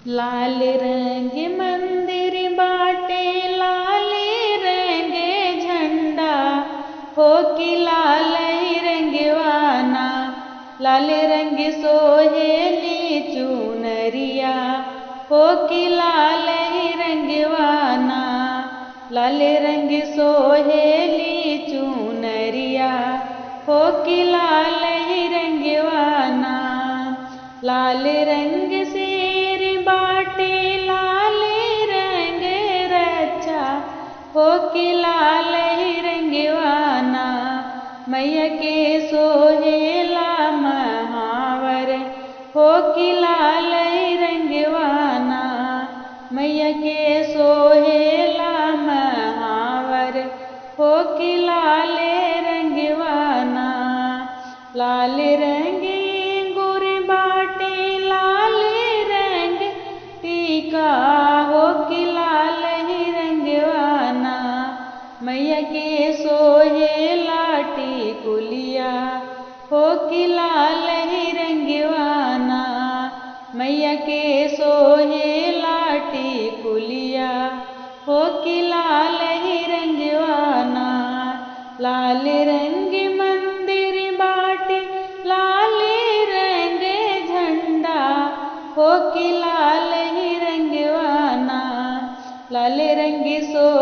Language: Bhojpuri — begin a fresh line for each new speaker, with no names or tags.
लाल रंग मंदिर बाटे, लाल रंग झंडा हो कि लाल रंगवाना। लाल रंग सोहेली चुनरिया हो कि लाल रंगवाना। लाल रंग सोहेली चुनरिया हो कि लाल रंगवाना। लाल रंग शेर बाटे, लाल रंग रचा हो कि लाल रंगवाना। मैया के सोहेला महावर हो कि लाल रंगवाना। मैया के सोहेला महावर हो कि लाल रंगवाना। लाल रंग गुर बाटे, लाल रंग टीका हो कि लाल रंगवाना। मैया के सोहेला टिकुलिया हो कि लाल रंगवाना। मैया के सोहेला टिकुलिया हो कि लाल रंगवाना। लाल रंग मंदिर बाटे, लाल रंग झंडा हो कि लाल रंगवाना। लाल रंग सो